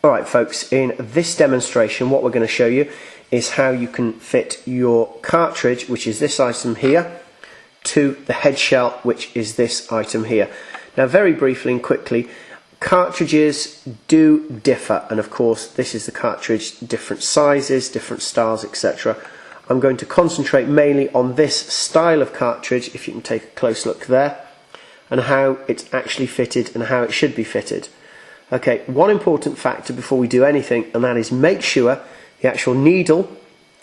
Alright folks, in this demonstration what we're going to show you is how you can fit your cartridge, which is this item here, to the head shell, which is this item here. Now very briefly and quickly, cartridges do differ, and of course this is the cartridge, different sizes, different styles, etc. I'm going to concentrate mainly on this style of cartridge, if you can take a close look there, and how it's actually fitted and how it should be fitted. Okay, one important factor before we do anything, and that is make sure the actual needle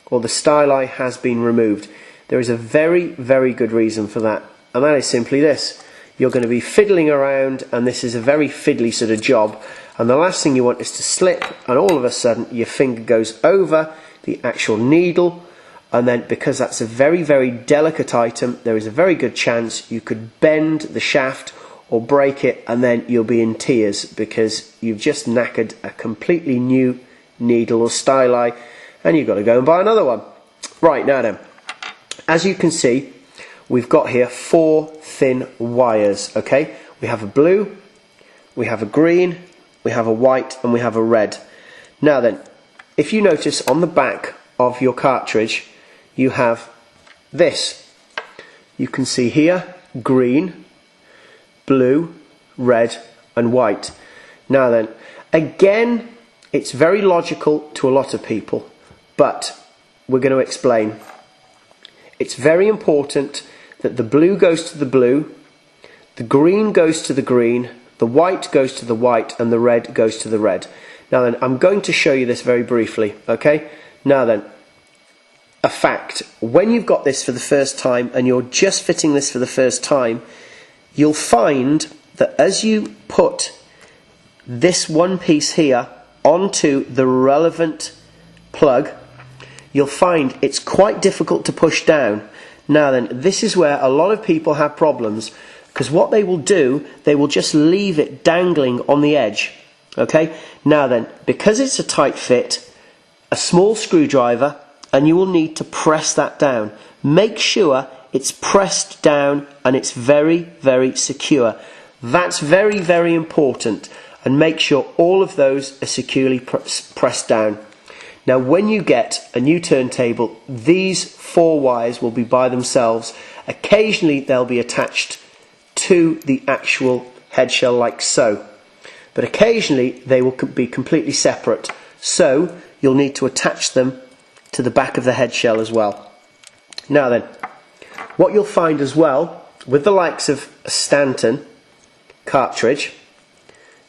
or the STYLI has been removed. There is a very, very good reason for that, and that is simply this. You're going to be fiddling around, and this is a very fiddly sort of job, and the last thing you want is to slip and all of a sudden your finger goes over the actual needle, and then because that's a very, very delicate item, there is a very good chance you could bend the shaft or break it, and then you'll be in tears because you've just knackered a completely new needle or STYLI, and you've got to go and buy another one. Right, now then, as you can see, we've got here 4 thin wires. Okay, we have a blue, we have a green, we have a white, and we have a red. Now then, if you notice on the back of your cartridge you have this. You can see here green, blue, red and white. Now then, again, it's very logical to a lot of people, but we're going to explain. It's very important that the blue goes to the blue, the green goes to the green, the white goes to the white, and the red goes to the red. Now then, I'm going to show you this very briefly, okay? Now then, a fact, when you've got this for the first time and you're just fitting this for the first time, you'll find that as you put this one piece here onto the relevant plug, you'll find it's quite difficult to push down. Now then, this is where a lot of people have problems, because what they will do, they will just leave it dangling on the edge. Okay? Now then, because it's a tight fit, a small screwdriver, and you will need to press that down. Make sure it's pressed down and it's very, very secure. That's very, very important, and make sure all of those are securely pressed down. Now when you get a new turntable, these 4 wires will be by themselves. Occasionally they'll be attached to the actual head shell like so, but occasionally they will be completely separate, so you'll need to attach them to the back of the head shell as well. Now then, what you'll find as well with the likes of a Stanton cartridge,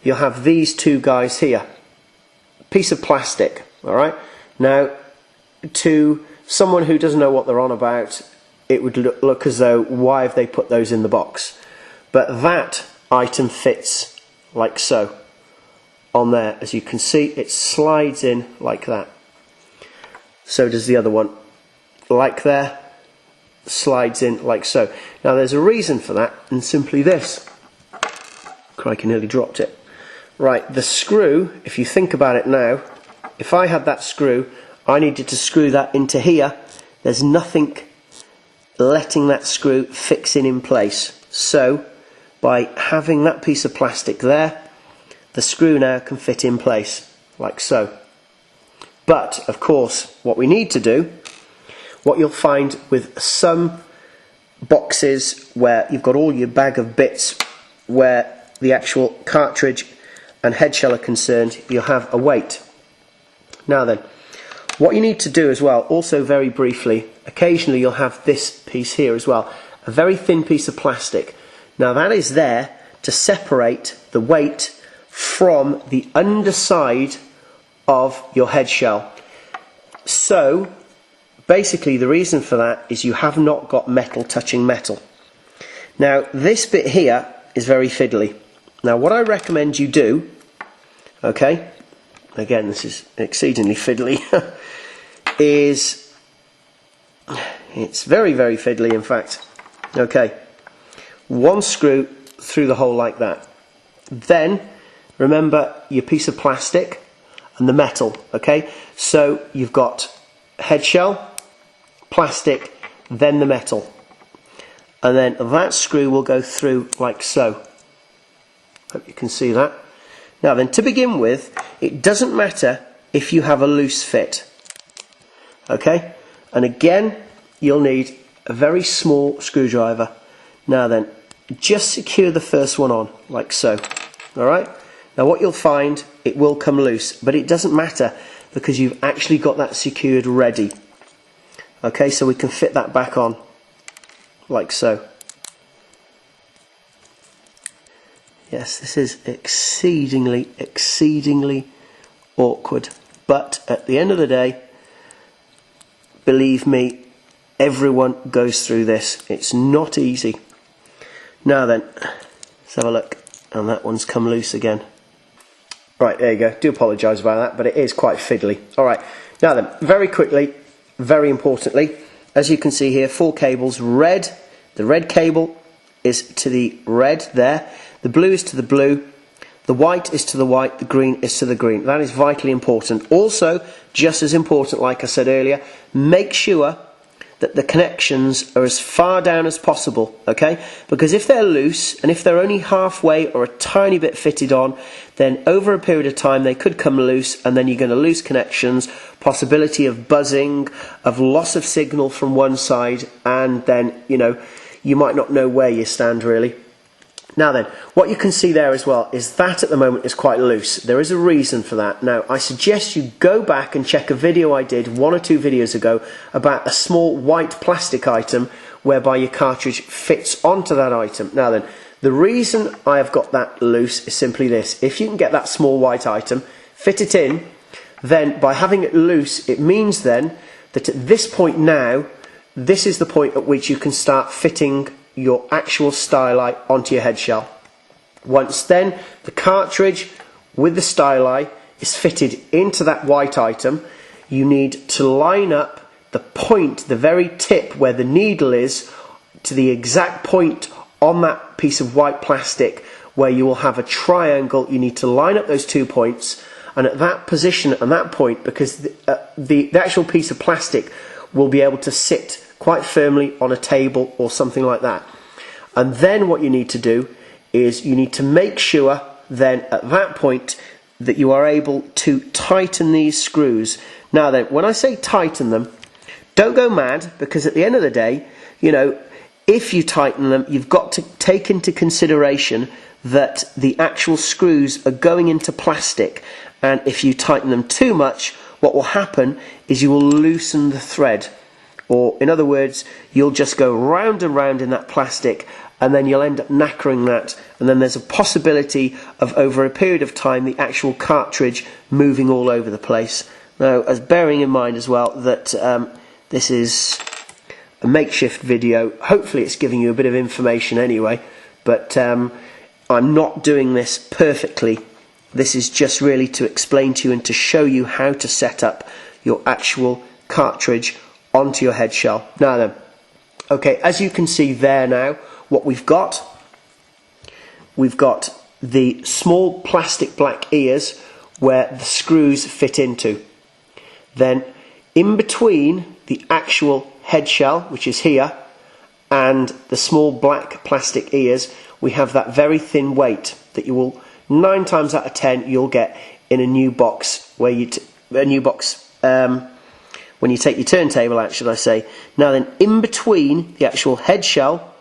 you'll have these 2 guys here, a piece of plastic. Alright, now to someone who doesn't know what they're on about, it would look as though, why have they put those in the box? But that item fits like so on there. As you can see, it slides in like that. So does the other one, like there, slides in like so. Now there's a reason for that, and simply this. Crikey, nearly dropped it. Right, the screw, if you think about it now, if I had that screw, I needed to screw that into here. There's nothing letting that screw fix in place. So by having that piece of plastic there, the screw now can fit in place like so. But of course, what we need to do, what you'll find with some boxes where you've got all your bag of bits where the actual cartridge and head shell are concerned, you'll have a weight. Now then, what you need to do as well, also very briefly, occasionally you'll have this piece here as well, a very thin piece of plastic. Now that is there to separate the weight from the underside of your head shell. So basically the reason for that is you have not got metal touching metal. Now this bit here is very fiddly. Now what I recommend you do, okay, again this is exceedingly fiddly, is, it's very, very fiddly in fact. Okay, 1 screw through the hole like that. Then remember your piece of plastic and the metal. Okay, so you've got head shell, plastic, then the metal, and then that screw will go through like so. Hope you can see that. Now then, to begin with, it doesn't matter if you have a loose fit. Okay? And again, you'll need a very small screwdriver. Now then, just secure the first one on, like so. Alright? Now what you'll find, it will come loose, but it doesn't matter because you've actually got that secured ready. Okay, so we can fit that back on, like so. Yes, this is exceedingly awkward, but at the end of the day, believe me, everyone goes through this. It's not easy. Now then, let's have a look, and that one's come loose again. Right, there you go. Do apologise about that, but it is quite fiddly. Alright, now then, very quickly, very importantly, as you can see here, 4 cables, red. The red cable is to the red there. The blue is to the blue, the white is to the white, the green is to the green. That is vitally important. Also, just as important, like I said earlier, make sure that the connections are as far down as possible, okay? Because if they're loose, and if they're only halfway or a tiny bit fitted on, then over a period of time they could come loose, and then you're going to lose connections, possibility of buzzing, of loss of signal from one side, and then, you know, you might not know where you stand really. Now then, what you can see there as well is that at the moment is quite loose. There is a reason for that. Now, I suggest you go back and check a video I did 1 or 2 videos ago about a small white plastic item whereby your cartridge fits onto that item. Now then, the reason I have got that loose is simply this. If you can get that small white item, fit it in, then by having it loose, it means then that at this point now, this is the point at which you can start fitting your actual STYLI onto your head shell. Once then the cartridge with the STYLI is fitted into that white item, you need to line up the point, the very tip where the needle is, to the exact point on that piece of white plastic where you will have a triangle. You need to line up those 2 points, and at that position and that point, because the actual piece of plastic will be able to sit quite firmly on a table or something like that. And then what you need to do is you need to make sure then at that point that you are able to tighten these screws. Now then, when I say tighten them, don't go mad, because at the end of the day, you know, if you tighten them, you've got to take into consideration that the actual screws are going into plastic, and if you tighten them too much, what will happen is you will loosen the thread. Or, in other words, you'll just go round and round in that plastic, and then you'll end up knackering that, and then there's a possibility of, over a period of time, the actual cartridge moving all over the place. Now, as bearing in mind as well that this is a makeshift video, hopefully it's giving you a bit of information anyway, but I'm not doing this perfectly. This is just really to explain to you and to show you how to set up your actual cartridge onto your head shell. Now then, okay, as you can see there now, what we've got the small plastic black ears where the screws fit into. Then in between the actual head shell, which is here, and the small black plastic ears, we have that very thin weight that you will 9 times out of 10 you'll get in a new box where you when you take your turntable out, should I say. Now then, in between the actual head shell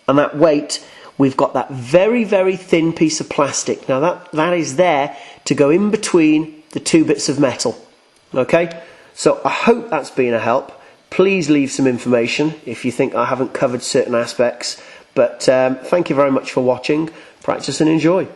and that weight, we've got that very, very thin piece of plastic. Now that is there to go in between the 2 bits of metal. Okay? So I hope that's been a help. Please leave some information if you think I haven't covered certain aspects. But thank you very much for watching. Practice and enjoy.